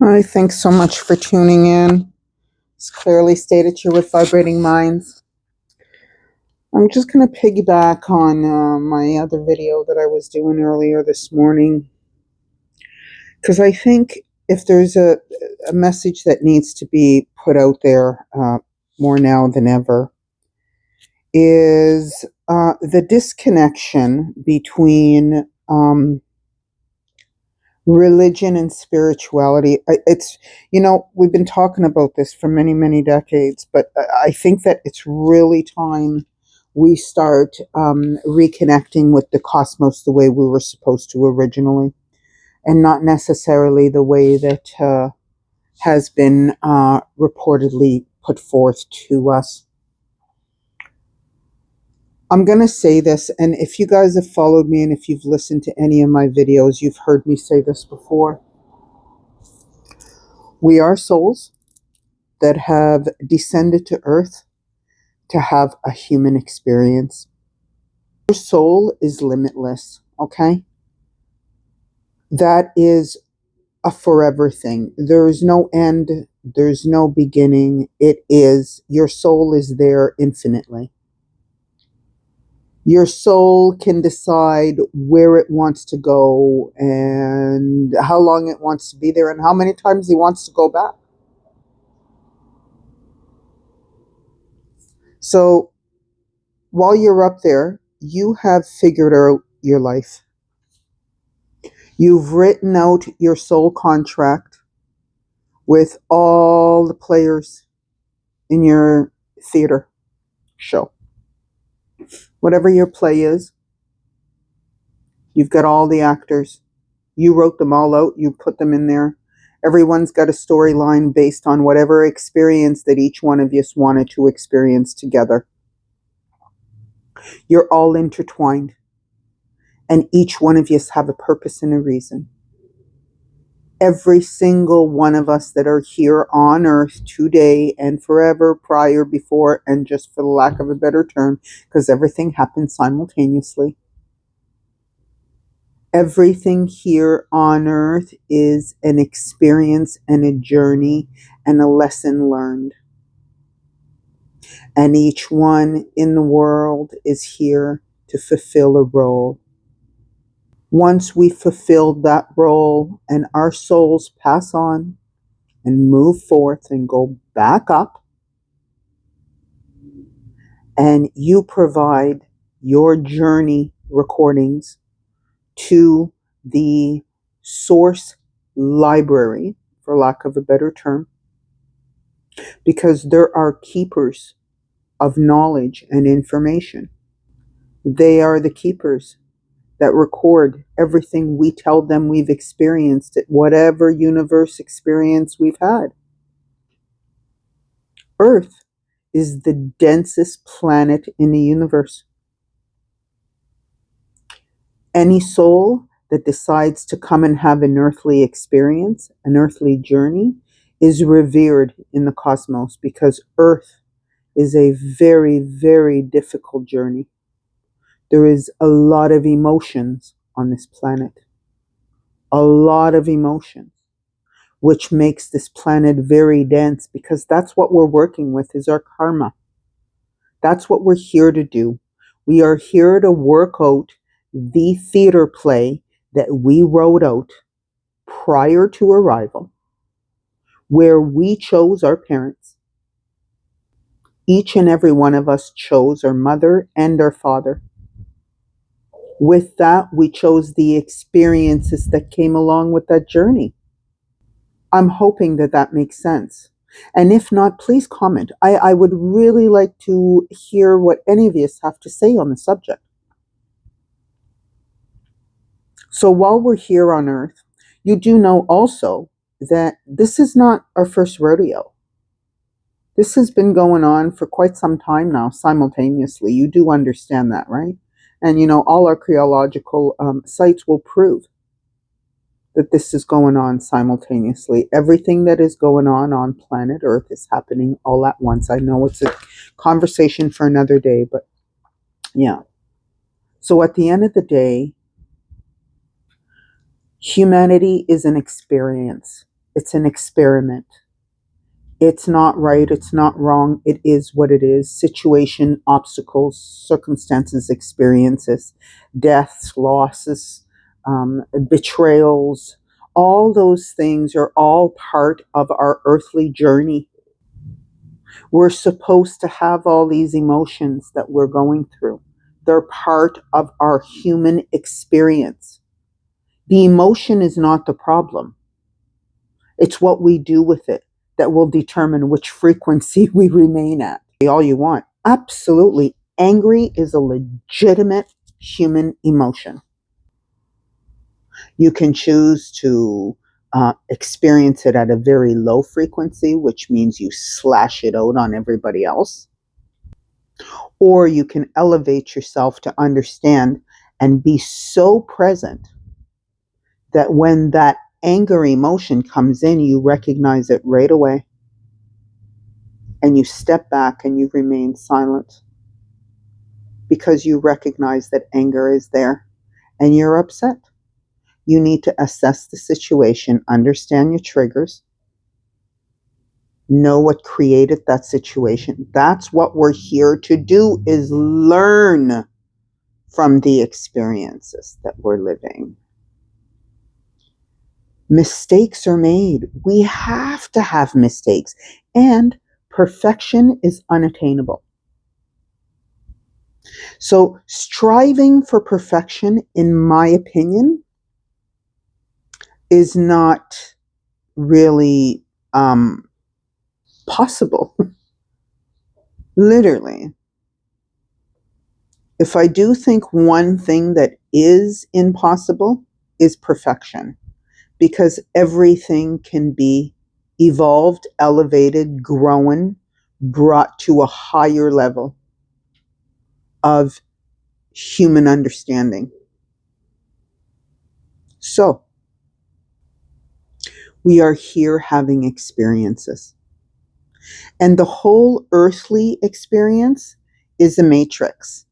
Hi, thanks so much for tuning in. It's clearly stated you're with Vibrating Minds. I'm just going to piggyback on my other video that I was doing earlier this morning because I think if there's a message that needs to be put out there more now than ever is the disconnection between religion and spirituality. We've been talking about this for many, many decades, but I think that it's really time we start reconnecting with the cosmos the way we were supposed to originally, and not necessarily the way that has been reportedly put forth to us. I'm going to say this, and if you guys have followed me and if you've listened to any of my videos, you've heard me say this before. We are souls that have descended to earth to have a human experience. Your soul is limitless, okay? That is a forever thing. There is no end, there's no beginning. Your soul is there infinitely. Your soul can decide where it wants to go and how long it wants to be there and how many times it wants to go back. So while you're up there, you have figured out your life. You've written out your soul contract with all the players in your theater show. Whatever your play is, you've got all the actors. You wrote them all out. You put them in there. Everyone's got a storyline based on whatever experience that each one of you wanted to experience together. You're all intertwined. And each one of you have a purpose and a reason. Every single one of us that are here on earth today and forever, prior, before, and just for the lack of a better term, because everything happens simultaneously. Everything here on earth is an experience and a journey and a lesson learned. And each one in the world is here to fulfill a role. Once we fulfilled that role and our souls pass on and move forth and go back up, and you provide your journey recordings to the source library, for lack of a better term, because there are keepers of knowledge and information. They are the keepers that record everything we tell them we've experienced at whatever universe experience we've had. Earth is the densest planet in the universe. Any soul that decides to come and have an earthly experience, an earthly journey, is revered in the cosmos because Earth is a very, very difficult journey. There is a lot of emotions on this planet. A lot of emotions, which makes this planet very dense because that's what we're working with is our karma. That's what we're here to do. We are here to work out the theater play that we wrote out prior to arrival, where we chose our parents. Each and every one of us chose our mother and our father. With that, we chose the experiences that came along with that journey. I'm hoping that that makes sense. And if not, please comment. I would really like to hear what any of you have to say on the subject. So while we're here on Earth, you do know also that this is not our first rodeo. This has been going on for quite some time now, simultaneously. You do understand that, right? And all archaeological sites will prove that this is going on simultaneously. Everything that is going on planet Earth is happening all at once. I know it's a conversation for another day, but yeah. So at the end of the day, humanity is an experience. It's an experiment. It's not right. It's not wrong. It is what it is. Situation, obstacles, circumstances, experiences, deaths, losses, betrayals, all those things are all part of our earthly journey. We're supposed to have all these emotions that we're going through. They're part of our human experience. The emotion is not the problem. It's what we do with it that will determine which frequency we remain at. All you want. Absolutely. Angry is a legitimate human emotion. You can choose to experience it at a very low frequency, which means you slash it out on everybody else. Or you can elevate yourself to understand and be so present that when that anger emotion comes in, you recognize it right away. And you step back and you remain silent because you recognize that anger is there and you're upset. You need to assess the situation, understand your triggers, know what created that situation. That's what we're here to do, is learn from the experiences that we're living. Mistakes are made. We have to have mistakes, and perfection is unattainable. So striving for perfection, in my opinion, is not really possible. Literally. If I do think one thing that is impossible is perfection, because everything can be evolved, elevated, grown, brought to a higher level of human understanding. So, we are here having experiences. And the whole earthly experience is a matrix.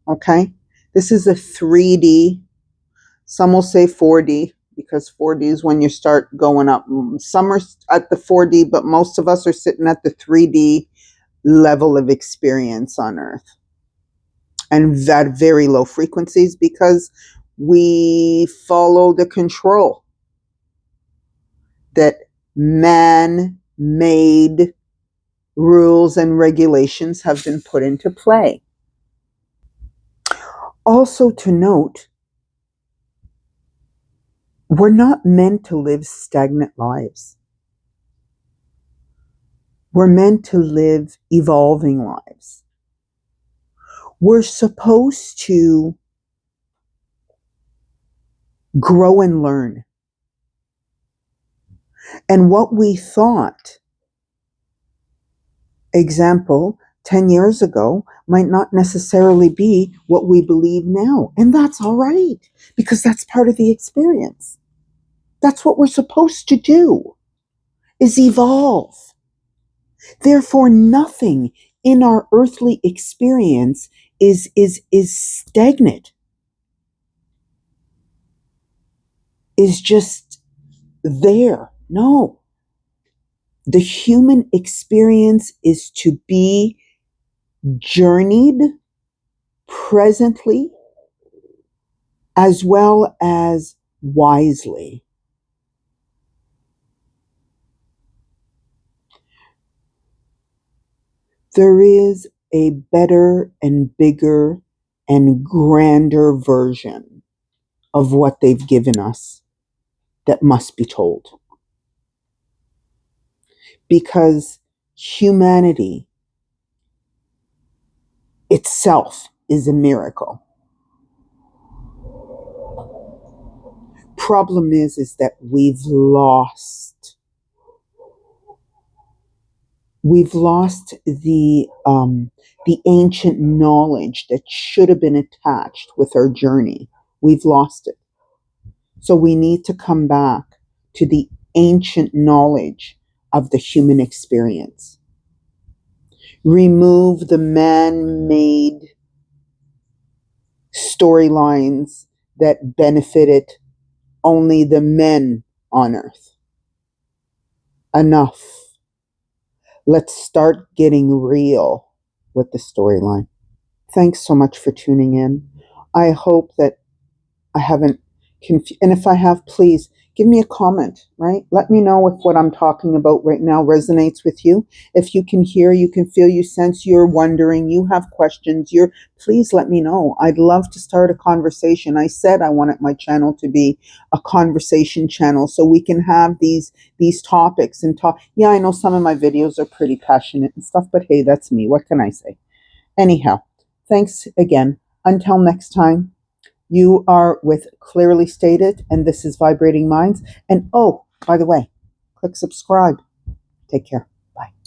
Okay? This is a 3D. Some will say 4D, because 4D is when you start going up. Some are at the 4D, but most of us are sitting at the 3D level of experience on Earth. And at very low frequencies, because we follow the control that man made rules and regulations have been put into play. Also, to note, we're not meant to live stagnant lives. We're meant to live evolving lives. We're supposed to grow and learn. And what we thought, example, 10 years ago, might not necessarily be what we believe now. And that's all right, because that's part of the experience. That's what we're supposed to do, is evolve. Therefore, nothing in our earthly experience is stagnant, is just there. No. The human experience is to be journeyed presently as well as wisely. There is a better and bigger and grander version of what they've given us that must be told. Because humanity itself is a miracle. Problem is that we've lost the ancient knowledge that should have been attached with our journey. We've lost it. So we need to come back to the ancient knowledge of the human experience. Remove the man-made storylines that benefited only the men on Earth. enough. Let's start getting real with the storyline. Thanks so much for tuning in. I hope that I haven't and if I have, please give me a comment, right? Let me know if what I'm talking about right now resonates with you. If you can hear, you can feel, you sense, you're wondering, you have questions, please let me know. I'd love to start a conversation. I said I wanted my channel to be a conversation channel so we can have these topics and talk. Yeah, I know some of my videos are pretty passionate and stuff, but hey, that's me. What can I say? Anyhow, thanks again. Until next time. You are with Clearly Stated, and this is Vibrating Minds. And oh, by the way, click subscribe. Take care. Bye.